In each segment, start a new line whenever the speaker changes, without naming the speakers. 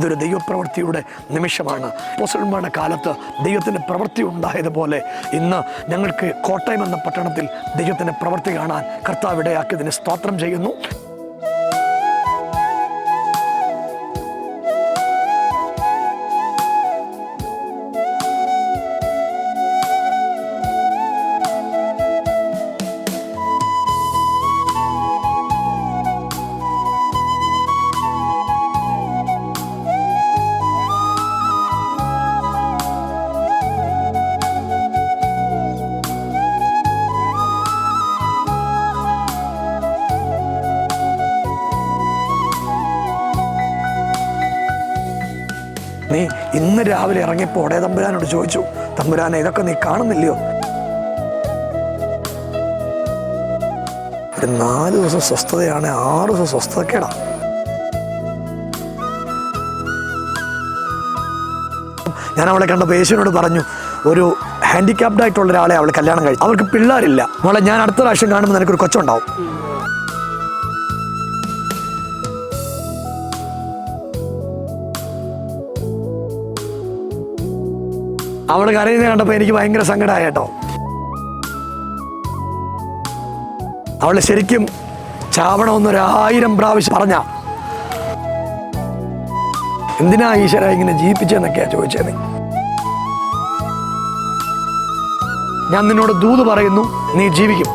ഇതൊരു ദൈവപ്രവൃത്തിയുടെ നിമിഷമാണ്. അപ്പോസ്തലന്മാരുടെ കാലത്ത് ദൈവത്തിൻ്റെ പ്രവൃത്തി ഉണ്ടായതുപോലെ ഇന്ന് ഞങ്ങൾക്ക് കോട്ടയം എന്ന പട്ടണത്തിൽ ദൈവത്തിൻ്റെ പ്രവൃത്തി കാണാൻ കർത്താവ് ഇടയാക്കിയതിന് സ്തോത്രം ചെയ്യുന്നു. നീ ഇന്ന് രാവിലെ ഇറങ്ങിയപ്പോൾ ഉടേ തമ്പുരാനോട് ചോദിച്ചു, തമ്പുരാനെ ഇതൊക്കെ നീ കാണുന്നില്ലയോ? ഒരു 4 ദിവസം സ്വസ്ഥതയാണ്, 6 ദിവസം സ്വസ്ഥതക്കേടാ. ഞാൻ അവളെ കണ്ടപ്പോൾ യേശുവിനോട് പറഞ്ഞു, ഒരു ഹാൻഡിക്യാപ്ഡ് ആയിട്ടുള്ള ഒരാളെ അവൾ കല്യാണം കഴിച്ചു, അവൾക്ക് പിള്ളേരില്ല. അവളെ ഞാൻ അടുത്ത പ്രാവശ്യം കാണുമ്പോൾ നിനക്കൊരു കൊച്ചുണ്ടാവും. അവൾ കരയുന്നത് കണ്ടപ്പോൾ എനിക്ക് ഭയങ്കര സങ്കടമായി കേട്ടോ. അവൾ ശരിക്കും ചാവണമെന്ന് 1000 പ്രാവശ്യം പറഞ്ഞ, എന്തിനാ ഈശ്വര ഇങ്ങനെ ജീവിപ്പിച്ചെന്നൊക്കെയാ ചോദിച്ചത്. ഞാൻ നിന്നോട് ദൂത് പറയുന്നു, നീ ജീവിക്കും.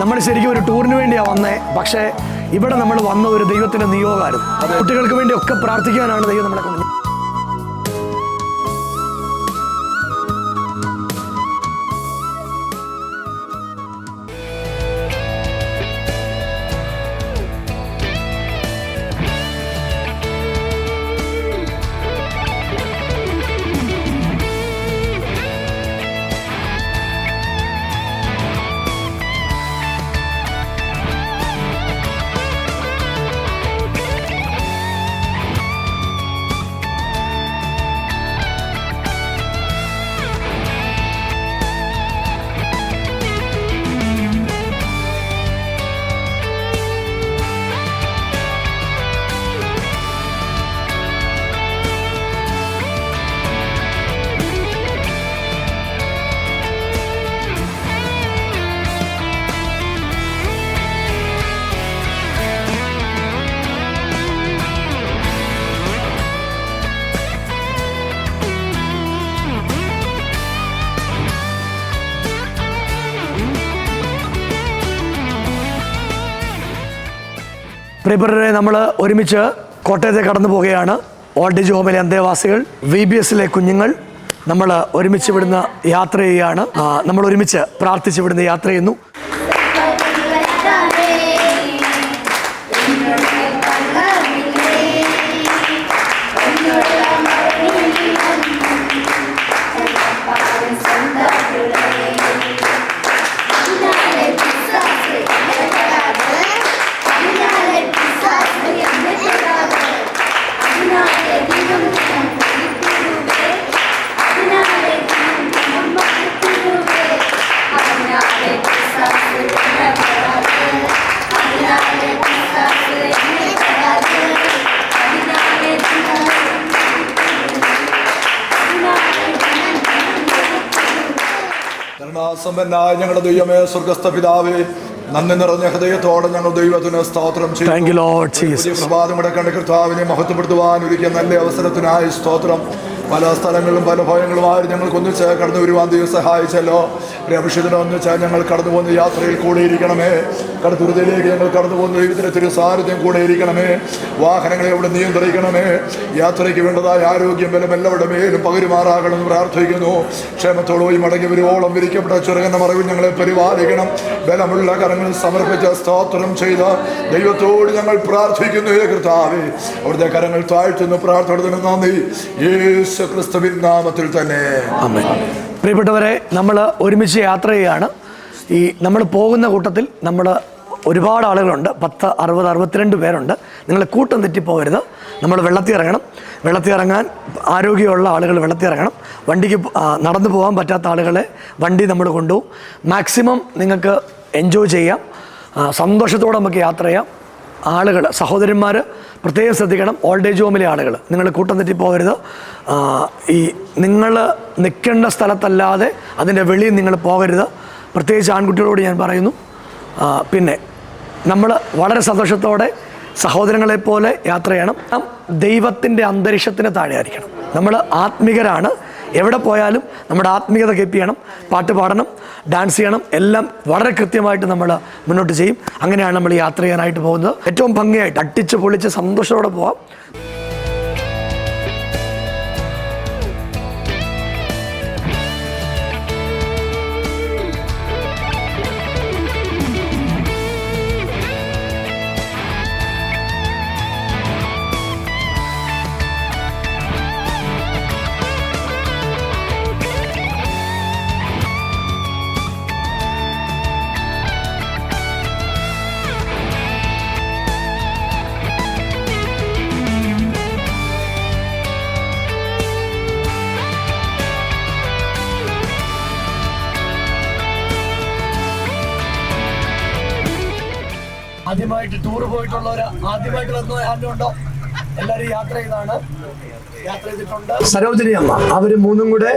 നമ്മൾ ശരിക്കും ഒരു ടൂറിന് വേണ്ടിയാ വന്നേ, പക്ഷേ ഇവിടെ നമ്മൾ വന്ന ഒരു ദൈവത്തിന്റെ നിയോഗമായിരുന്നു. കുട്ടികൾക്ക് വേണ്ടി ഒക്കെ പ്രാർത്ഥിക്കാനാണ് ദൈവം നമ്മളെ കൊണ്ട്. പ്രിയപ്പെട്ടവരെ, നമ്മൾ ഒരുമിച്ച് കോട്ടയത്തെ കടന്നു പോവുകയാണ്. ഓൾഡ് ഏജ് ഹോമിലെ അന്തേവാസികൾ, VBSലെ കുഞ്ഞുങ്ങൾ, നമ്മൾ ഒരുമിച്ച് ഇവിടുന്ന് യാത്ര ചെയ്യുകയാണ്. നമ്മൾ ഒരുമിച്ച് പ്രാർത്ഥിച്ച് ഇവിടുന്ന് യാത്ര ചെയ്യുന്നു.
കരുണാസമ്പന്നനായ ഞങ്ങളുടെ ദൈവമേ, സ്വർഗസ്ഥ പിതാവേ, നന്ദി നിറഞ്ഞ ഹൃദയത്തോടെ ഞങ്ങൾ ദൈവത്തിന് സ്തോത്രം ചെയ്യുന്നു. പ്രഭാതങ്ങളുടെ കണ്ട് കർത്താവിനെ മഹത്വപ്പെടുത്തുവാൻ ഒരുക്കിയ നല്ല അവസരത്തിനായി സ്തോത്രം. പല സ്ഥലങ്ങളിലും പല ഭയങ്ങളുമായി ഞങ്ങൾക്ക് ഒന്നിച്ച് കടന്നു വരുവാൻ ദൈവം സഹായിച്ചല്ലോ. അഭിഷേകത്തിന് ഒന്നിച്ച് ഞങ്ങൾ കടന്നു പോകുന്ന യാത്രയിൽ കൂടെ ഇരിക്കണമേ. കടത്തുരുതിയിലേക്ക് ഞങ്ങൾ കടന്നു പോകുന്ന ദൈവത്തിൻ്റെ തിരുസാന്നിധ്യം കൂടെ ഇരിക്കണമേ. വാഹനങ്ങളെ ഇവിടെ നിയന്ത്രിക്കണമേ. യാത്രയ്ക്ക് വേണ്ടതായ ആരോഗ്യം ബലം എല്ലാവരുടെ മേലും പകരുമാറാകണമെന്ന് പ്രാർത്ഥിക്കുന്നു. ക്ഷേമത്തോടുപോയി മടങ്ങി വരുവോളം വിരിക്കപ്പെട്ട ചെറുകന്റെ മറവിൽ ഞങ്ങളെ പരിപാലിക്കണം. ബലമുള്ള കരങ്ങളിൽ സമർപ്പിച്ച സ്തോത്രം ചെയ്ത ദൈവത്തോട് ഞങ്ങൾ പ്രാർത്ഥിക്കുന്നു. കർത്താവേ, അവിടുത്തെ കരങ്ങൾ താഴ്ത്തുന്നു. പ്രാർത്ഥന നന്ദി, യേശു ക്രിസ്തുവിൻ നാമത്തിൽ തന്നെ.
പ്രിയപ്പെട്ടവരെ, നമ്മൾ ഒരുമിച്ച് യാത്ര ചെയ്യുകയാണ്. ഈ നമ്മൾ പോകുന്ന കൂട്ടത്തിൽ നമ്മൾ ഒരുപാട് ആളുകളുണ്ട്. 10, 60, 62 പേരുണ്ട്. നിങ്ങൾ കൂട്ടം തെറ്റിപ്പോകരുത്. നമ്മൾ വെള്ളത്തിൽ ഇറങ്ങണം. വെള്ളത്തിൽ ഇറങ്ങാൻ ആരോഗ്യമുള്ള ആളുകൾ വെള്ളത്തിൽ ഇറങ്ങണം. വണ്ടിക്ക് നടന്നു പോകാൻ പറ്റാത്ത ആളുകളെ വണ്ടി നമ്മൾ കൊണ്ടുപോകും. മാക്സിമം നിങ്ങൾക്ക് എൻജോയ് ചെയ്യാം. സന്തോഷത്തോടെ നമുക്ക് യാത്ര ചെയ്യാം. ആളുകൾ, സഹോദരന്മാർ പ്രത്യേകം ശ്രദ്ധിക്കണം. ഓൾഡ് ഏജ് ഹോമിലെ ആളുകൾ, നിങ്ങൾ കൂട്ടം തെറ്റി പോകരുത്. ഈ നിങ്ങൾ നിൽക്കേണ്ട സ്ഥലത്തല്ലാതെ അതിൻ്റെ വെളിയിൽ നിങ്ങൾ പോകരുത്. പ്രത്യേകിച്ച് ആൺകുട്ടികളോട് ഞാൻ പറയുന്നു. പിന്നെ നമ്മൾ വളരെ സന്തോഷത്തോടെ സഹോദരങ്ങളെപ്പോലെ യാത്ര ചെയ്യണം. ദൈവത്തിൻ്റെ അന്തരീക്ഷത്തിന് താഴെ ആയിരിക്കണം. നമ്മൾ ആത്മികരാണ്. എവിടെ പോയാലും നമ്മുടെ ആത്മീയത കീപ്പ് ചെയ്യണം. പാട്ട് പാടണം, ഡാൻസ് ചെയ്യണം, എല്ലാം വളരെ കൃത്യമായിട്ട് നമ്മൾ മുന്നോട്ട് ചെയ്യും. അങ്ങനെയാണ് നമ്മൾ യാത്ര ചെയ്യാനായിട്ട് പോകുന്നത്. ഏറ്റവും ഭംഗിയായിട്ട് അട്ടിച്ച് പൊളിച്ച് സന്തോഷത്തോടെ പോവാം. ആദ്യമായിട്ട് ടൂർ പോയിട്ടുള്ളവർ, ആദ്യമായിട്ട് വന്ന ആരുണ്ടോ? എല്ലാവരും യാത്ര ചെയ്തിട്ടുണ്ട്. സരോജിനി അമ്മ, അവർ മൂന്നും കൂടെ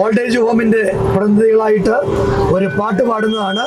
ഓൾഡ് ഏജ് ഹോമിന്റെ പ്രതിനിധികളായിട്ട് ഒരു പാട്ട് പാടുന്നതാണ്.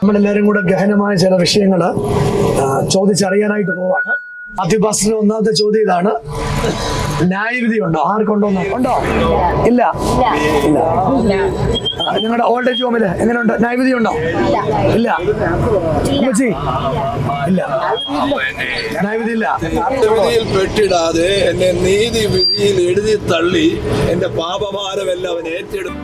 നമ്മളെല്ലാവരും കൂടെ ഗഹനമായ ചില വിഷയങ്ങൾ ചോദിച്ചറിയാനായിട്ട് പോവാണ്. ആദ്യപാസ്റ്റിന് ഒന്നാമത്തെ ചോദ്യം ഇതാണ്: ന്യായവിധി ഉണ്ടോ? ആർക്കുണ്ടോ? ഉണ്ടോ? ഇല്ല. നിങ്ങളുടെ ഓൾഡ് ഏജ് ഹോമില് എങ്ങനെയുണ്ട്? ന്യായവിധി ഉണ്ടോ? ഇല്ല. ഇല്ല, ന്യായവിധി ഇല്ല.
വിധിയിൽ പെട്ടിടാതെ എന്നെ നീതി വിധിയിൽ എഴുതി തള്ളി എന്റെ പാപഭാരമെല്ലാം അവൻ ഏറ്റെടുത്തു.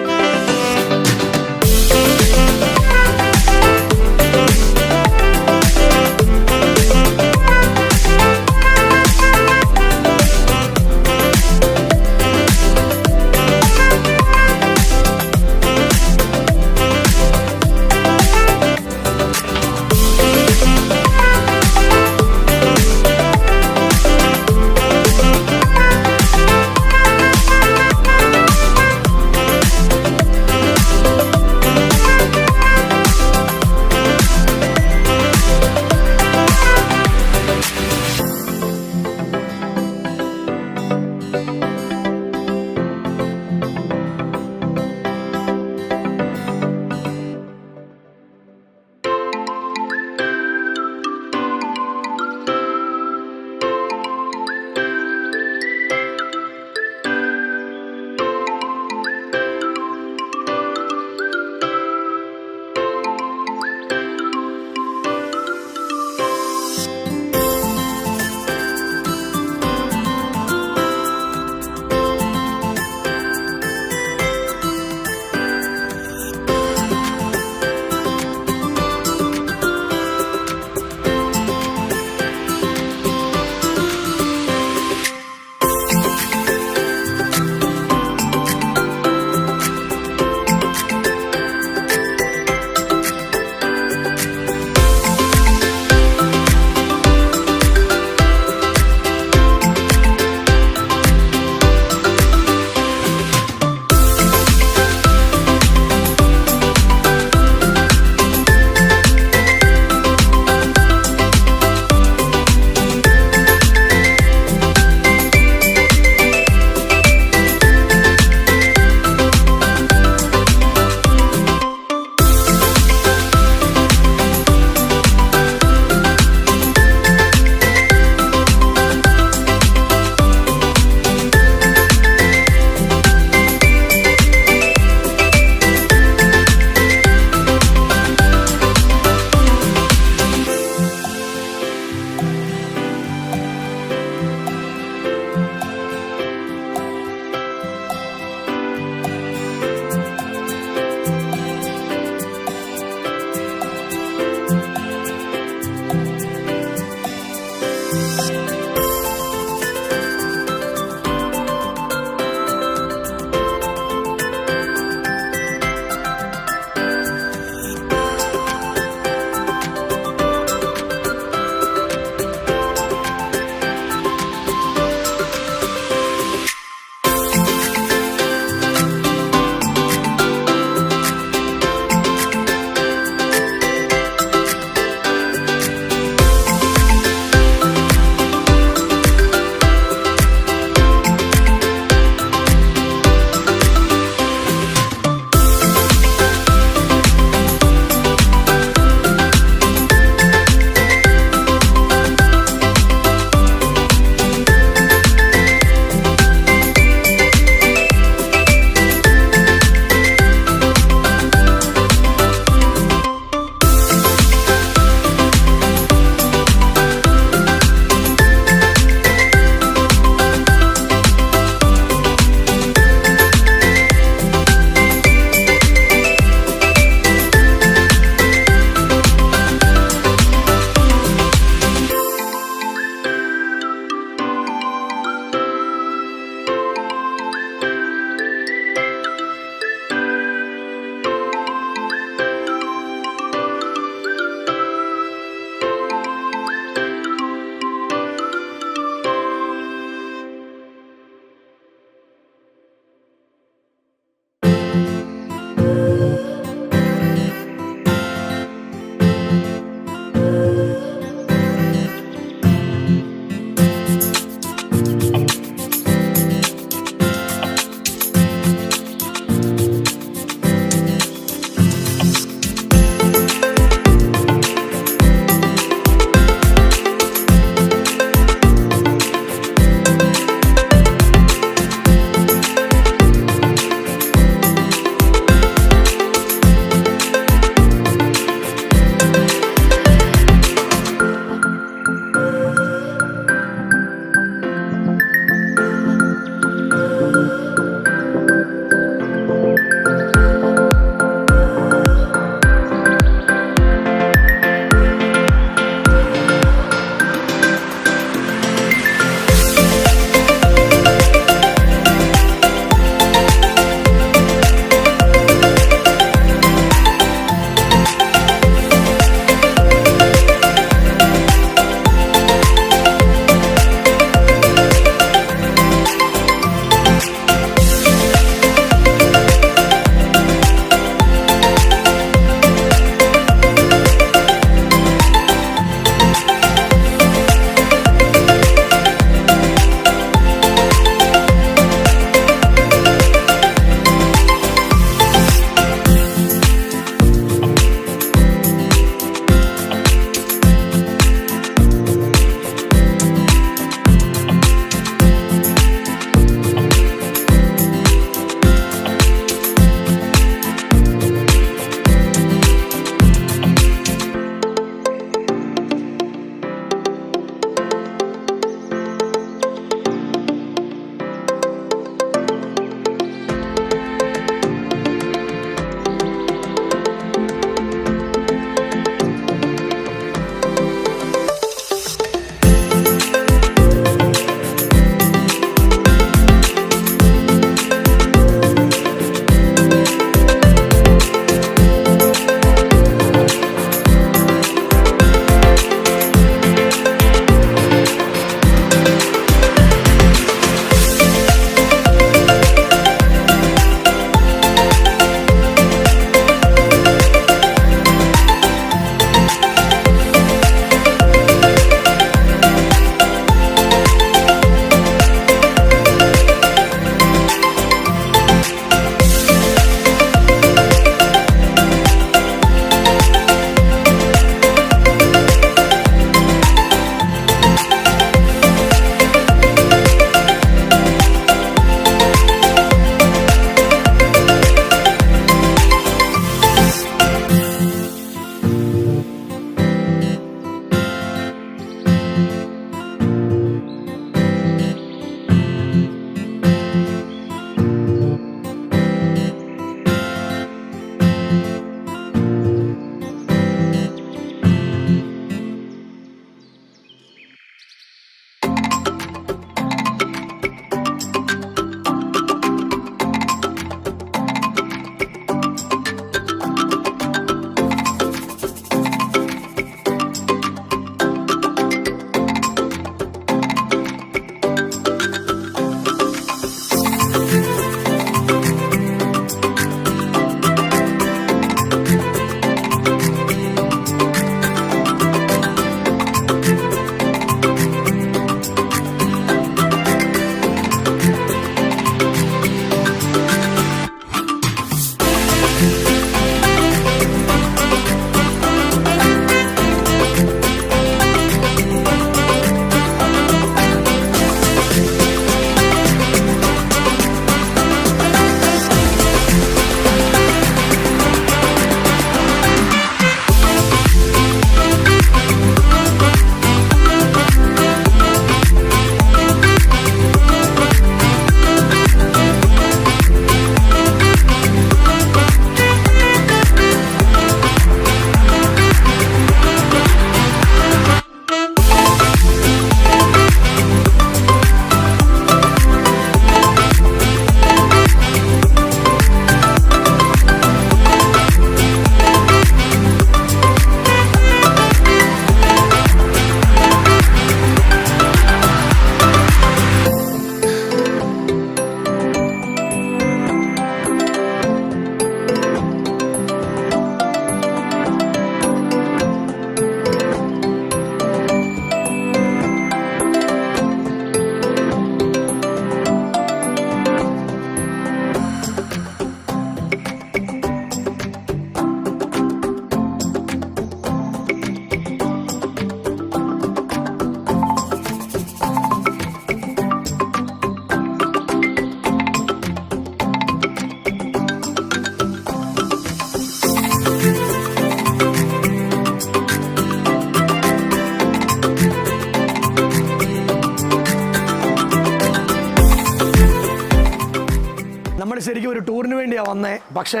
നമ്മൾ ശരിക്കും ഒരു ടൂറിന് വേണ്ടിയാണ് വന്നേ, പക്ഷേ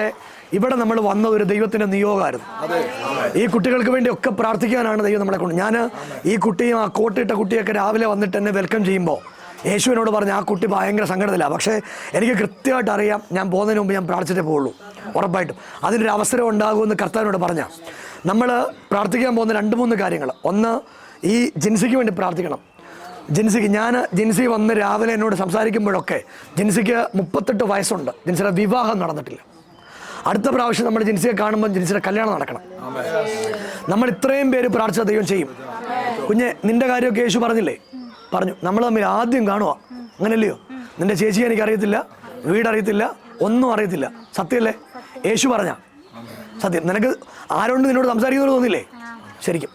ഇവിടെ നമ്മൾ വന്ന ഒരു ദൈവത്തിൻ്റെ നിയോഗമായിരുന്നു. ഈ കുട്ടികൾക്ക് വേണ്ടി ഒക്കെ പ്രാർത്ഥിക്കാനാണ് ദൈവം നമ്മളെ കൊണ്ട്. ഞാൻ ഈ കുട്ടിയും ആ കോട്ടിട്ട കുട്ടിയൊക്കെ രാവിലെ വന്നിട്ട് എന്നെ വെൽക്കം ചെയ്യുമ്പോൾ യേശുവിനോട് പറഞ്ഞ് ആ കുട്ടി ഭയങ്കര സങ്കടത്തിലാണ്. പക്ഷേ എനിക്ക് കൃത്യമായിട്ട് അറിയാം, ഞാൻ പോകുന്നതിന് മുമ്പ് ഞാൻ പ്രാർത്ഥിച്ചിട്ടേ പോകുള്ളൂ, ഉറപ്പായിട്ടും. അതിനൊരു അവസരം ഉണ്ടാകുമെന്ന് കർത്താവിനോട് പറഞ്ഞാൽ നമ്മൾ പ്രാർത്ഥിക്കാൻ പോകുന്ന 2-3 കാര്യങ്ങൾ. ഒന്ന്, ഈ ജിൻസിക്ക് വേണ്ടി പ്രാർത്ഥിക്കണം. ജിൻസി വന്ന് രാവിലെ എന്നോട് സംസാരിക്കുമ്പോഴൊക്കെ ജിൻസിക്ക് 38 വയസ്സുണ്ട്. ജിൻസിയുടെ വിവാഹം നടന്നിട്ടില്ല. അടുത്ത പ്രാവശ്യം നമ്മൾ ജിൻസിയെ കാണുമ്പോൾ ജിൻസിയുടെ കല്യാണം നടക്കണം. നമ്മൾ ഇത്രയും പേര് പ്രാർത്ഥിച്ച ദൈവം ചെയ്യും. കുഞ്ഞെ, നിന്റെ കാര്യമൊക്കെ യേശു പറഞ്ഞു. നമ്മൾ തമ്മിൽ ആദ്യം കാണുക, അങ്ങനെയല്ലയോ? നിന്റെ ചേച്ചിയെ എനിക്കറിയത്തില്ല, വീടറിയത്തില്ല, ഒന്നും അറിയത്തില്ല. സത്യമല്ലേ? യേശു പറഞ്ഞ സത്യം. നിനക്ക് ആരോണ്ട് നിന്നോട് സംസാരിക്കുന്നത് തോന്നില്ലേ? ശരിക്കും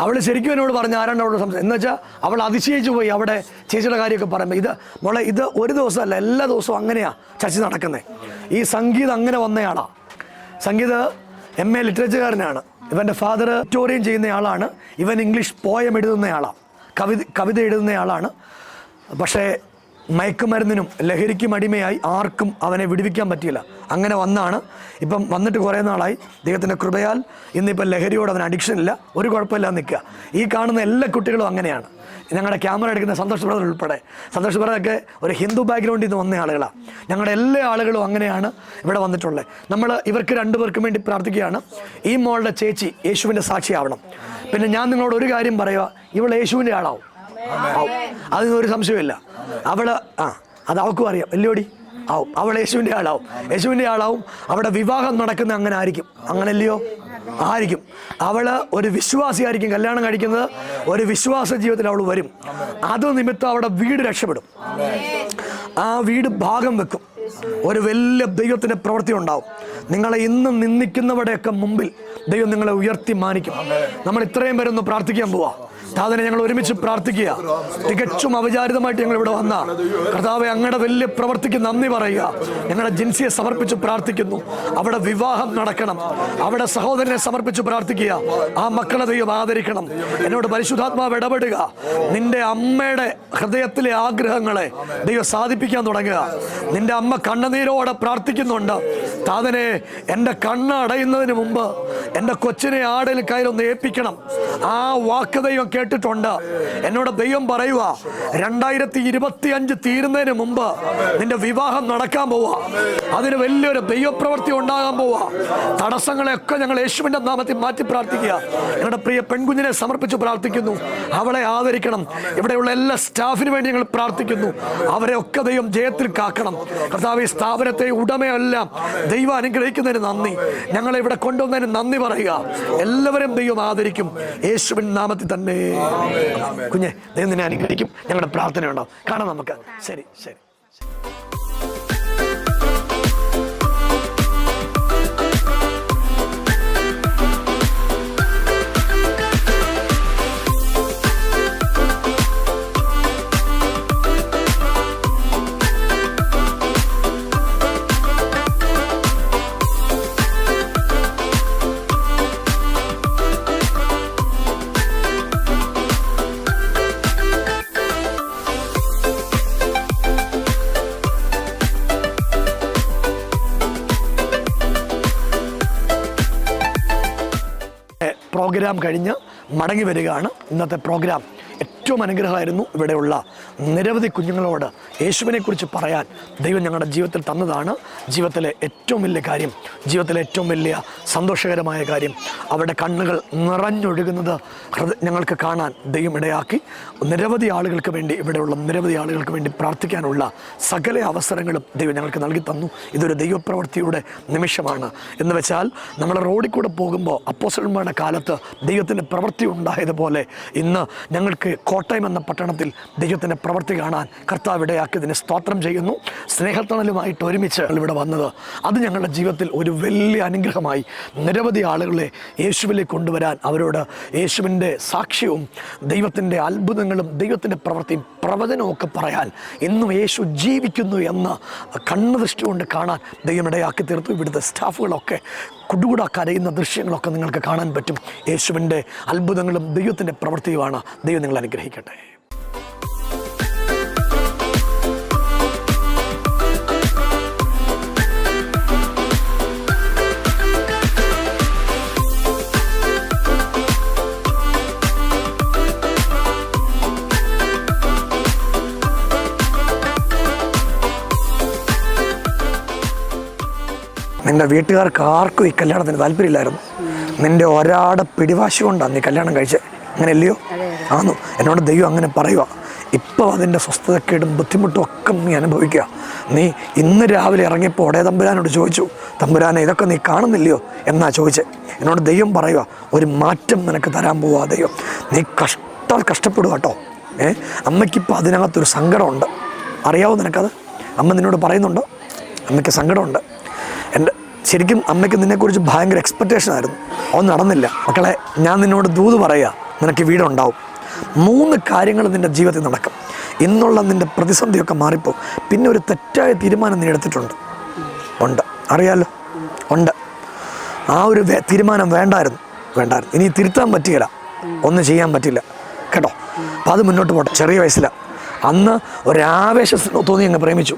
അവൾ ശരിക്കും എന്നോട് പറഞ്ഞ ആരാണ്ട് അവളോട് സംസാരിക്കും എന്ന് വെച്ചാൽ അവൾ അതിശയിച്ചു പോയി. അവിടെ ചേച്ചിയുടെ കാര്യമൊക്കെ പറയുമ്പോൾ ഇത് ഒരു ദിവസമല്ല, എല്ലാ ദിവസവും അങ്ങനെയാണ് ചർച്ച നടക്കുന്നത്. ഈ സംഗീതം അങ്ങനെ വന്നയാളാണ്. സംഗീത MA ലിറ്ററേച്ചറുകാരനാണ്. ഇവൻ്റെ ഫാദർ ട്യൂട്ടോറിയം ചെയ്യുന്നയാളാണ്. ഇവൻ ഇംഗ്ലീഷ് പോയം എഴുതുന്നയാളാണ്, കവിത എഴുതുന്നയാളാണ്. പക്ഷേ മയക്കുമരുന്നിനും ലഹരിക്കും അടിമയായി ആർക്കും അവനെ വിടുവിക്കാൻ പറ്റിയില്ല. അങ്ങനെ ഇപ്പം വന്നിട്ട് കുറേ നാളായി. ദൈവത്തിൻ്റെ കൃപയാൽ ഇന്നിപ്പം ലഹരിയോട് അവൻ അഡിക്ഷൻ ഇല്ല, ഒരു കുഴപ്പമില്ലാതെ നിൽക്കുക. ഈ കാണുന്ന എല്ലാ കുട്ടികളും അങ്ങനെയാണ്. ഞങ്ങളുടെ ക്യാമറ എടുക്കുന്ന സന്തോഷ് ബ്രദർ ഉൾപ്പെടെ. സന്തോഷ് ബ്രദറൊക്കെ ഒരു ഹിന്ദു ബാക്ക്ഗ്രൗണ്ടിൽ നിന്ന് വന്ന ആളുകളാണ്. ഞങ്ങളുടെ എല്ലാ ആളുകളും അങ്ങനെയാണ് ഇവിടെ വന്നിട്ടുള്ളത്. നമ്മൾ ഇവർക്ക് 2 പേർക്കും വേണ്ടി പ്രാർത്ഥിക്കുകയാണ്. ഈ മോളുടെ ചേച്ചി യേശുവിൻ്റെ സാക്ഷിയാവണം. പിന്നെ ഞാൻ നിങ്ങളോട് ഒരു കാര്യം പറയുക, ഇവൾ യേശുവിൻ്റെ ആളാവും. അതിനൊരു സംശയമില്ല. അത് അവൾക്കും അറിയാം. വെല്ലുവിളി ആവും. അവൾ യേശുവിൻ്റെ ആളാവും. അവിടെ വിവാഹം നടക്കുന്ന അങ്ങനെ ആയിരിക്കും. അങ്ങനല്ലയോ? ആയിരിക്കും. അവള് ഒരു വിശ്വാസിയായിരിക്കും. കല്യാണം കഴിക്കുന്നത് ഒരു വിശ്വാസ ജീവിതത്തിൽ അവൾ വരും. അത് നിമിത്തം അവിടെ വീട് രക്ഷപ്പെടും. ആ വീട് ഭാഗം വെക്കും. ഒരു വലിയ ദൈവത്തിൻ്റെ പ്രവൃത്തി ഉണ്ടാവും. നിങ്ങളെ ഇന്നും നിന്ദിക്കുന്നവരുടെയൊക്കെ മുമ്പിൽ ദൈവം നിങ്ങളെ ഉയർത്തി മാനിക്കും. നമ്മൾ ഇത്രയും പേരൊന്ന് പ്രാർത്ഥിക്കാൻ പോവാ. അതിനെ ഞങ്ങൾ ഒരുമിച്ച് പ്രാർത്ഥിക്കുക. തികച്ചും അവിചാരിതമായിട്ട് ഞങ്ങൾ ഇവിടെ വന്ന കർത്താവെ, അങ്ങയുടെ വലിയ പ്രവൃത്തിക്ക് നന്ദി പറയുക. ഞങ്ങളുടെ ജിൻസിയെ സമർപ്പിച്ച് പ്രാർത്ഥിക്കുന്നു. അവിടെ വിവാഹം നടക്കണം. അവിടെ സഹോദരനെ സമർപ്പിച്ച് പ്രാർത്ഥിക്കുക. ആ മക്കളെ ദൈവം ആദരിക്കണം. എന്നോട് പരിശുദ്ധാത്മാവ് ഇടപെടുക. നിന്റെ അമ്മയുടെ ഹൃദയത്തിലെ ആഗ്രഹങ്ങളെ ദൈവം സാധിപ്പിക്കാൻ തുടങ്ങുക. നിന്റെ അമ്മ കണ്ണുനീരോടെ പ്രാർത്ഥിക്കുന്നുണ്ട്. താതനെ, എൻ്റെ കണ്ണ് അടയുന്നതിന് മുമ്പ് എൻ്റെ കൊച്ചിനെ ആടിൽ കയ്യിലൊന്ന് ഏൽപ്പിക്കണം. ആ വാക്ക് ദൈവം കേട്ടിട്ടുണ്ട്. എന്നോട് ദൈവം പറയുക, 2025 തീരുന്നതിന് മുമ്പ് നിന്റെ വിവാഹം നടക്കാൻ പോവാ. അതിന് വലിയൊരു ദൈവപ്രവൃത്തി ഉണ്ടാകാൻ പോവാ. തടസ്സങ്ങളെയൊക്കെ ഞങ്ങൾ യേശുവിൻ്റെ നാമത്തിൽ മാറ്റി പ്രാർത്ഥിക്കുക. ഞങ്ങളുടെ പ്രിയ പെൺകുഞ്ഞിനെ സമർപ്പിച്ച് പ്രാർത്ഥിക്കുന്നു. അവളെ ആദരിക്കണം. ഇവിടെയുള്ള എല്ലാ സ്റ്റാഫിന് വേണ്ടി ഞങ്ങൾ പ്രാർത്ഥിക്കുന്നു. അവരെ ഒക്കെ ദൈവം ജയത്തിൽ കാക്കണം. കർത്താവ്, ഈ സ്ഥാപനത്തെ ഉടമയെല്ലാം ദൈവം അനുഗ്രഹിക്കുന്നതിന് നന്ദി. ഞങ്ങളെ ഇവിടെ കൊണ്ടുവന്നതിന് നന്ദി പറയുക. എല്ലാവരും ദൈവം ആദരിക്കും. യേശുവിൻ നാമത്തിൽ തന്നെ. കുഞ്ഞെ, ദൈവം നിന്നെ അനുഗ്രഹിക്കും. ഞങ്ങളുടെ പ്രാർത്ഥന ഉണ്ടാവും. കാണാം നമുക്ക്. ശരി. പ്രോഗ്രാം കഴിഞ്ഞ് മടങ്ങി വരികയാണ്. ഇന്നത്തെ പ്രോഗ്രാം ഏറ്റവും അനുഗ്രഹമായിരുന്നു. ഇവിടെയുള്ള നിരവധി കുഞ്ഞുങ്ങളോട് യേശുവിനെക്കുറിച്ച് പറയാൻ ദൈവം ഞങ്ങളുടെ ജീവിതത്തിൽ തന്നതാണ്. ജീവിതത്തിലെ ഏറ്റവും വലിയ കാര്യം, ജീവിതത്തിലെ ഏറ്റവും വലിയ സന്തോഷകരമായ കാര്യം, അവരുടെ കണ്ണുകൾ നിറഞ്ഞൊഴുകുന്നത് ഞങ്ങൾക്ക് കാണാൻ ദൈവം ഇടയാക്കി. നിരവധി ആളുകൾക്ക് വേണ്ടി, ഇവിടെയുള്ള നിരവധി ആളുകൾക്ക് വേണ്ടി പ്രാർത്ഥിക്കാനുള്ള സകല അവസരങ്ങളും ദൈവം ഞങ്ങൾക്ക് നൽകി തന്നു. ഇതൊരു ദൈവപ്രവൃത്തിയുടെ നിമിഷമാണ്. എന്ന് വെച്ചാൽ നമ്മൾ റോഡിൽ കൂടെ പോകുമ്പോൾ അപ്പോസ്തലന്മാരുടെ കാലത്ത് ദൈവത്തിൻ്റെ പ്രവൃത്തി ഉണ്ടായതുപോലെ ഇന്ന് ഞങ്ങൾക്ക് കോട്ടയം എന്ന പട്ടണത്തിൽ ദൈവത്തിൻ്റെ പ്രവൃത്തി കാണാൻ കർത്താവ് ഇടയാക്കിയതിന് സ്തോത്രം ചെയ്യുന്നു. സ്നേഹത്തണലുമായിട്ട് ഒരുമിച്ച് ഇവിടെ വന്നത് അത് ഞങ്ങളുടെ ജീവിതത്തിൽ ഒരു വലിയ അനുഗ്രഹമായി. നിരവധി ആളുകളെ യേശുവിലേക്ക് കൊണ്ടുവരാൻ, അവരോട് യേശുവിൻ്റെ സാക്ഷ്യവും ദൈവത്തിൻ്റെ അത്ഭുതങ്ങളും ദൈവത്തിൻ്റെ പ്രവൃത്തിയും പ്രവചനവും ഒക്കെ പറയാൻ ഇന്നും യേശു ജീവിക്കുന്നു എന്ന കണ്ണുദൃഷ്ടി കൊണ്ട് കാണാൻ ദൈവം ഇടയാക്കി തീർത്തു. ഇവിടുത്തെ സ്റ്റാഫുകളൊക്കെ കുടുകൂടാ കരയുന്ന ദൃശ്യങ്ങളൊക്കെ നിങ്ങൾക്ക് കാണാൻ പറ്റും. യേശുവിൻ്റെ അത്ഭുതങ്ങളും ദൈവത്തിൻ്റെ പ്രവൃത്തിയുമാണ്. ദൈവം നിങ്ങൾ അനുഗ്രഹിക്കട്ടെ. നിൻ്റെ വീട്ടുകാർക്ക് ആർക്കും ഈ കല്യാണത്തിന് താല്പര്യമില്ലായിരുന്നു. നിൻ്റെ ഒരാടെ പിടിവാശി കൊണ്ടാണ് നീ കല്യാണം കഴിച്ചത്, അങ്ങനെ അല്ലയോ? ആന്നു. എന്നോട് ദൈവം അങ്ങനെ പറയുക. ഇപ്പോൾ അതിൻ്റെ സ്വസ്ഥതക്കേടും ബുദ്ധിമുട്ടും ഒക്കെ നീ അനുഭവിക്കുക. നീ ഇന്ന് രാവിലെ ഇറങ്ങിയപ്പോൾ ഒടേ തമ്പുരാനോട് ചോദിച്ചു, തമ്പുരാനെ ഇതൊക്കെ നീ കാണുന്നില്ലയോ എന്നാ ചോദിച്ചത്. എന്നോട് ദൈവം പറയുക, ഒരു മാറ്റം നിനക്ക് തരാൻ പോവാ ദൈവം. നീ കഷ്ടപ്പെടുക കേട്ടോ. അമ്മയ്ക്കിപ്പോൾ അതിനകത്തൊരു സങ്കടമുണ്ട്, അറിയാവോ നിനക്കത്? അമ്മ നിന്നോട് പറയുന്നുണ്ടോ? അമ്മയ്ക്ക് സങ്കടമുണ്ട്. ശരിക്കും അമ്മയ്ക്ക് നിന്നെക്കുറിച്ച് ഭയങ്കര എക്സ്പെക്റ്റേഷൻ ആയിരുന്നു, അതൊന്നും നടന്നില്ല. മക്കളെ, ഞാൻ നിന്നോട് ദൂത് പറയുക, നിനക്ക് വീടുണ്ടാവും. 3 കാര്യങ്ങൾ നിൻ്റെ ജീവിതത്തിൽ നടക്കും. ഇന്നുള്ള നിൻ്റെ പ്രതിസന്ധിയൊക്കെ മാറിപ്പോ. പിന്നെ ഒരു തെറ്റായ തീരുമാനം നീ എടുത്തിട്ടുണ്ട്, ഉണ്ട്, അറിയാലോ, ഉണ്ട്. ആ ഒരു തീരുമാനം വേണ്ടായിരുന്നു. ഇനി തിരുത്താൻ പറ്റുകയില്ല, ഒന്നും ചെയ്യാൻ പറ്റില്ല കേട്ടോ. അപ്പോൾ അത് മുന്നോട്ട് പോട്ടെ. ചെറിയ വയസ്സിലാണ് അന്ന് ഒരാവേശം തോന്നി അങ്ങ് പ്രേമിച്ചു,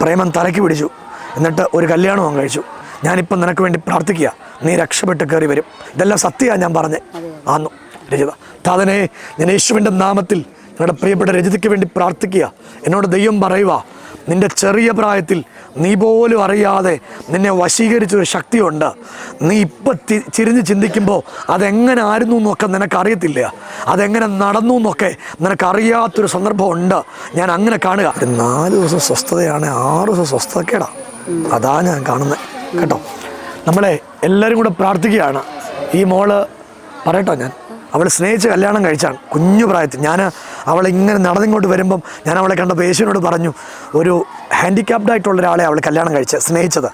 പ്രേമം തലയ്ക്ക് പിടിച്ചു, എന്നിട്ട് ഒരു കല്യാണം അങ്ങ് കഴിച്ചു. ഞാനിപ്പം നിനക്ക് വേണ്ടി പ്രാർത്ഥിക്കുക, നീ രക്ഷപ്പെട്ട് കയറി വരും. ഇതെല്ലാം സത്യമാണ് ഞാൻ പറഞ്ഞേ. ആന്നു രജിത, താതനെ, ഞാൻ യേശുവിൻ്റെ നാമത്തിൽ നിങ്ങളുടെ പ്രിയപ്പെട്ട രജിതയ്ക്ക് വേണ്ടി പ്രാർത്ഥിക്കുക. എന്നോട് ദൈവം പറയുക, നിൻ്റെ ചെറിയ പ്രായത്തിൽ നീ പോലും അറിയാതെ നിന്നെ വശീകരിച്ചൊരു ശക്തിയുണ്ട്. നീ ഇപ്പം ചിരിഞ്ഞ് ചിന്തിക്കുമ്പോൾ അതെങ്ങനെ ആയിരുന്നു എന്നൊക്കെ നിനക്കറിയത്തില്ല, അതെങ്ങനെ നടന്നു എന്നൊക്കെ നിനക്കറിയാത്തൊരു സന്ദർഭമുണ്ട്. ഞാൻ അങ്ങനെ കാണുക. 4 ദിവസം സ്വസ്ഥതയാണ്, 6 ദിവസം സ്വസ്ഥതക്കേടാ. അതാ ഞാൻ കാണുന്നത് കേട്ടോ. നമ്മളെ എല്ലാവരും കൂടെ പ്രാർത്ഥിക്കുകയാണ്. ഈ മോള് പറയട്ടോ, അവൾ സ്നേഹിച്ച് കല്യാണം കഴിച്ചാണ് കുഞ്ഞു പ്രായത്തിൽ. ഞാൻ അവളിങ്ങനെ നടന്നിങ്ങോട്ട് വരുമ്പം ഞാൻ അവളെ കണ്ടപ്പോൾ യേശുവിനോട് പറഞ്ഞു, ഒരു ഹാൻഡിക്യാപ്ഡ് ആയിട്ടുള്ള ഒരാളെ അവൾ കല്യാണം സ്നേഹിച്ചത്.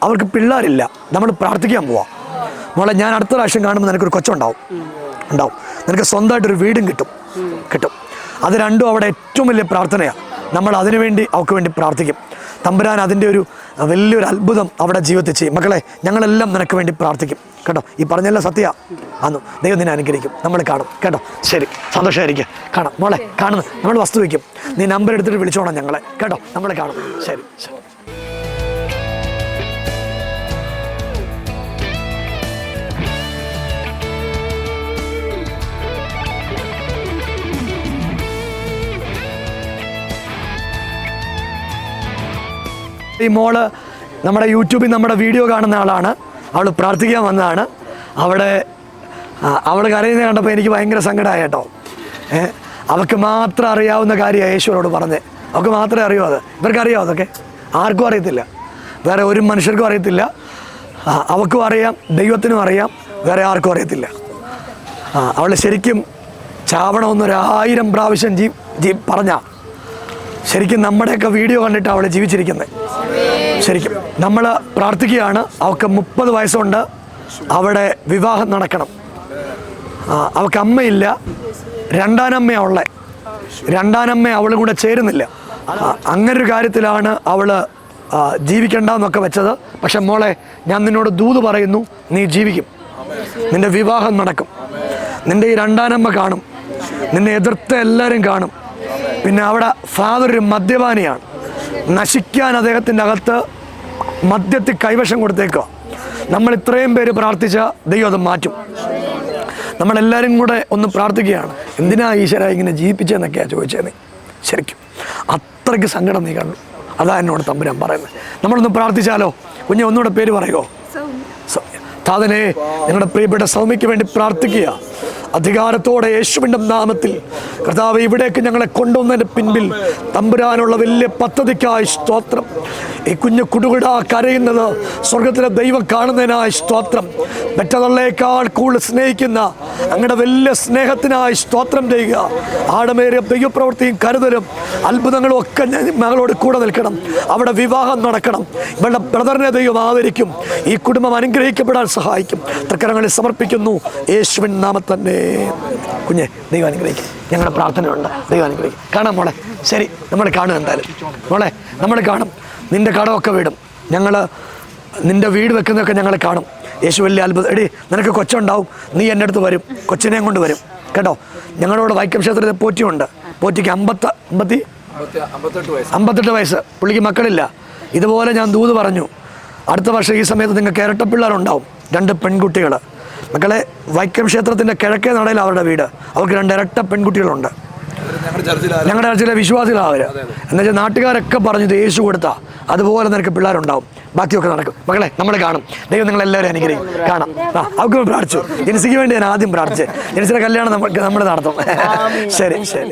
അവൾക്ക് പിള്ളേരില്ല. നമ്മൾ പ്രാർത്ഥിക്കാൻ പോവാം. മോളെ, ഞാൻ അടുത്ത പ്രാവശ്യം കാണുമ്പോൾ നിനക്കൊരു കൊച്ചുണ്ടാവും. നിനക്ക് സ്വന്തമായിട്ടൊരു വീടും കിട്ടും. അത് രണ്ടും അവിടെ ഏറ്റവും വലിയ പ്രാർത്ഥനയാണ്. നമ്മൾ അതിനുവേണ്ടി അവൾക്ക് വേണ്ടി പ്രാർത്ഥിക്കും. തമ്പുരാൻ അതിൻ്റെ ഒരു വലിയൊരു അത്ഭുതം അവിടെ ജീവിതത്തിൽ ചെയ്യും. മക്കളെ, ഞങ്ങളെല്ലാം നിനക്ക് വേണ്ടി പ്രാർത്ഥിക്കും കേട്ടോ. ഈ പറഞ്ഞെല്ലാം സത്യ ആന്നു. ദൈവം നിന്നെ അനുഗ്രഹിക്കും. നമ്മൾ കാണും കേട്ടോ. ശരി, സന്തോഷമായിരിക്കും. കാണാം മോളെ, കാണുന്നു. നമ്മൾ വസ്തു വയ്ക്കും. നീ നമ്പർ എടുത്തിട്ട് വിളിച്ചോണം ഞങ്ങളെ കേട്ടോ. നമ്മൾ കാണും. ശരി. ഈ മോള് നമ്മുടെ യൂട്യൂബിൽ നമ്മുടെ വീഡിയോ കാണുന്ന ആളാണ്. അവൾ പ്രാർത്ഥിക്കാൻ വന്നതാണ്. അവൾ കരയുന്നത് കണ്ടപ്പോൾ എനിക്ക് ഭയങ്കര സങ്കടമായി കേട്ടോ. അവൾക്ക് മാത്രം അറിയാവുന്ന കാര്യമാണ് യേശുവിനോട് പറഞ്ഞത്. അവൾക്ക് മാത്രമേ അറിയൂ. അത് ഇവർക്കറിയാമോ? അതൊക്കെ ആർക്കും അറിയത്തില്ല, വേറെ ഒരു മനുഷ്യർക്കും അറിയത്തില്ല. അവൾക്കും അറിയാം, ദൈവത്തിനും അറിയാം, വേറെ ആർക്കും അറിയത്തില്ല. അവൾ ശരിക്കും ചാവണമെന്നൊരു1000 പ്രാവശ്യം പറഞ്ഞ ശരിക്കും നമ്മുടെയൊക്കെ വീഡിയോ കണ്ടിട്ട് അവൾ ജീവിച്ചിരിക്കുന്നത്. ശരിക്കും നമ്മൾ പ്രാർത്ഥിക്കുകയാണ്. അവൾക്ക് 30 വയസ്സുണ്ട്. അവിടെ വിവാഹം നടക്കണം. അവൾക്ക് അമ്മയില്ല, രണ്ടാനമ്മയുള്ള അവളും കൂടെ ചേരുന്നില്ല. അങ്ങനൊരു കാര്യത്തിലാണ് അവൾ ജീവിക്കണ്ടെന്നൊക്കെ വെച്ചത്. പക്ഷെ മോളെ, ഞാൻ നിന്നോട് ദൂത് പറയുന്നു, നീ ജീവിക്കും. നിന്റെ വിവാഹം നടക്കും. നിന്റെ ഈ രണ്ടാനമ്മ കാണും. നിന്നെ എതിർത്ത എല്ലാവരും കാണും. പിന്നെ അവിടെ ഫാദർ ഒരു മദ്യപാനിയാണ്. നശിക്കാൻ അദ്ദേഹത്തിൻ്റെ അകത്ത് മദ്യത്തിൽ കൈവശം കൊടുത്തേക്കുക. നമ്മൾ ഇത്രയും പേര് പ്രാർത്ഥിച്ച ദൈവം അത് മാറ്റും. നമ്മളെല്ലാവരും കൂടെ ഒന്ന് പ്രാർത്ഥിക്കുകയാണ്. എന്തിനാ ഈശ്വര ഇങ്ങനെ ജീവിപ്പിച്ചതെന്നൊക്കെയാണ് ചോദിച്ചത്. ശരിക്കും അത്രയ്ക്ക് സങ്കടം നീ കണ്ടു. അതാ എന്നോട് തമ്പുരാൻ പറയുന്നത്. നമ്മളൊന്ന് പ്രാർത്ഥിച്ചാലോ? കുഞ്ഞെ, ഒന്നുകൂടെ പേര് പറയുമോ? താതനെ, ഞങ്ങളുടെ പ്രിയപ്പെട്ട സൗമ്യയ്ക്ക് വേണ്ടി പ്രാർത്ഥിക്കുക. അധികാരത്തോടെ യേശുവിൻ്റെ നാമത്തിൽ കർത്താവ്, ഇവിടേക്ക് ഞങ്ങളെ കൊണ്ടുവന്നതിൻ്റെ പിൻപിൽ തമ്പുരാനുള്ള വലിയ പദ്ധതിക്കായി സ്തോത്രം. ഈ കുഞ്ഞു കുടുകുടാ കരയുന്നത് സ്വർഗത്തിലെ ദൈവം കാണുന്നതിനായി സ്തോത്രം. മറ്റതള്ളേക്കാൾ കൂടുതൽ സ്നേഹിക്കുന്ന അങ്ങയുടെ വലിയ സ്നേഹത്തിനായി സ്തോത്രം ചെയ്യുക. ആഴമേറിയ ദൈവപ്രവൃത്തിയും കരുതലും അത്ഭുതങ്ങളും ഒക്കെ മകളോട് കൂടെ നിൽക്കണം. അവിടെ വിവാഹം നടക്കണം. ഇവളുടെ ബ്രദറിനെ ദൈവം ആദരിക്കും. ഈ കുടുംബം അനുഗ്രഹിക്കപ്പെടാൻ സഹായിക്കും. തൃക്കരങ്ങളിൽ സമർപ്പിക്കുന്നു യേശുവിൻ നാമത്തിൽ തന്നെ. കുഞ്ഞെ, ദൈവം അനുഗ്രഹിക്കും. ഞങ്ങളുടെ പ്രാർത്ഥനയുണ്ട്. ദൈവം അനുഗ്രഹിക്കും. കാണാം മോളെ. ശരി, നമ്മൾ കാണും. എന്തായാലും മോളെ, നമ്മൾ കാണും. നിൻ്റെ കടമൊക്കെ വീടും. നിൻ്റെ വീട് വെക്കുന്നതൊക്കെ ഞങ്ങൾ കാണും. യേശു വലിയ അത്ഭുതം. എടി, നിനക്ക് കൊച്ചുണ്ടാവും. നീ എൻ്റെ അടുത്ത് വരും, കൊച്ചിനെയും കൊണ്ട് വരും കേട്ടോ. ഞങ്ങളോട് വൈക്കം ക്ഷേത്രത്തിൽ പോറ്റിയുണ്ട്. പോറ്റിക്ക് 58 വയസ്സ്. പുള്ളിക്ക് മക്കളില്ല. ഇതുപോലെ ഞാൻ ദൂത് പറഞ്ഞു, അടുത്ത വർഷം ഈ സമയത്ത് നിങ്ങൾക്ക് ഇരട്ട പിള്ളേരുണ്ടാവും, 2 പെൺകുട്ടികൾ. മക്കളെ, വൈക്കം ക്ഷേത്രത്തിൻ്റെ കിഴക്കേ നടയിൽ അവരുടെ വീട്. അവർക്ക് 2 ഇരട്ട പെൺകുട്ടികളുണ്ട്. ഞങ്ങളുടെ ചർച്ചിലെ വിശ്വാസികളാണ് അവർ. എന്നുവെച്ചാൽ നാട്ടുകാരൊക്കെ പറഞ്ഞു ഇത് യേശു കൊടുത്താ അതുപോലെ നിനക്ക് പിള്ളേരുണ്ടാവും, ബാക്കിയൊക്കെ നടക്കും. മക്കളെ നമ്മൾ കാണും. ദൈവം നിങ്ങളെല്ലാവരും അനുഗ്രഹിക്കും. കാണാം. അവർക്ക് പ്രാർത്ഥിച്ചു. ജെൻസിക്ക് വേണ്ടി ഞാൻ ആദ്യം പ്രാർത്ഥിച്ചത്. ജെൻസിയുടെ കല്യാണം നമ്മൾ നടത്തും. ശരി ശരി.